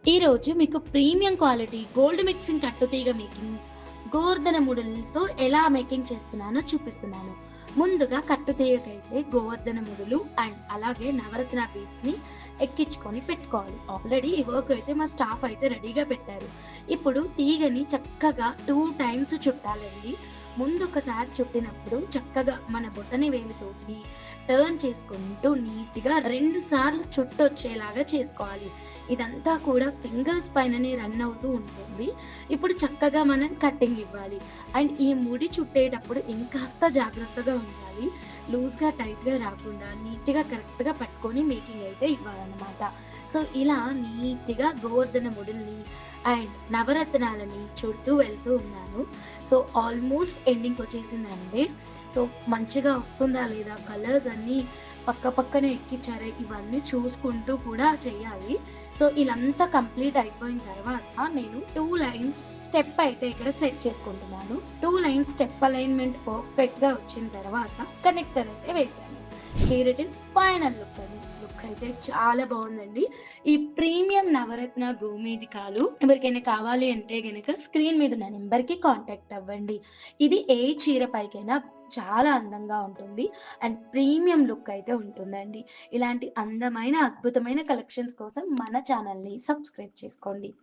ఈరోజు మీకు premium quality gold mixing కట్టుతీగ మేకింగ్ గోవర్ధన ముడులతో ఎలా మేకింగ్ చేస్తున్నానో చూపిస్తున్నాను. ముందుగా కట్టుతీగకైతే గోవర్ధన ముడులు అండ్ అలాగే నవరత్న బీడ్స్ ని ఎక్కించుకొని పెట్టుకోవాలి. ఆల్రెడీ ఈ వర్క్ అయితే మా స్టాఫ్ అయితే రెడీగా పెట్టారు. ఇప్పుడు తీగని చక్కగా 2 టైమ్స్ చుట్టాలండి. ముందు ఒకసారి చుట్టినప్పుడు చక్కగా మన బొటని వేలితోటి టర్న్ చేసుకుంటూ నీట్‌గా 2 సార్లు చుట్టొచ్చేలాగా చేసుకోవాలి. ఇదంతా కూడా ఫింగర్స్ పైననే రన్ అవుతూ ఉంటుంది. ఇప్పుడు చక్కగా మనం కటింగ్ ఇవ్వాలి. అండ్ ఈ ముడి చుట్టేటప్పుడు ఇంకాస్త జాగ్రత్తగా ఉండాలి. లూజ్‌గా, టైట్‌గా రాకుండా నీట్‌గా, కరెక్ట్‌గా పట్టుకొని మేకింగ్ అయితే ఇవ్వాలన్నమాట. సో, ఇలా నీట్‌గా గోవర్ధన ముడుల్ని అండ్ నవరత్నాలని చుడుతూ వెళ్తూ ఉన్నాను. So, almost ఎండింగ్‌కొచ్చేసిందండి. సో, మంచిగా వస్తుందా లేదా, కలర్స్ అన్నీ పక్కనే ఎక్కిచ్చారా, ఇవన్నీ చూసుకుంటూ కూడా చేయాలి. సో, ఇలంతా కంప్లీట్ అయిపోయిన తర్వాత నేను 2 లైన్స్ స్టెప్ అయితే ఇక్కడ సెట్ చేసుకుంటున్నాను. 2 లైన్స్ స్టెప్ అలైన్‌మెంట్ పర్ఫెక్ట్‌గా వచ్చిన తర్వాత కనెక్టర్ అయితే వేశాను. Here it is final look అండి. లుక్ అయితే చాలా బావుందండి. ఈ ప్రీమియం నవరత్న గోమేధికాలు ఎవరికైనా కావాలి అంటే గనక స్క్రీన్ మీద ఉన్న నంబర్‌కి కాంటాక్ట్ అవ్వండి. ఇది ఏ చీర పైకైనా చాలా అందంగా ఉంటుంది. అండ్ ప్రీమియం లుక్ అయితే ఉంటుందండి. ఇలాంటి అందమైన, అద్భుతమైన కలెక్షన్స్ కోసం మన ఛానల్‌ని సబ్స్క్రైబ్ చేసుకోండి.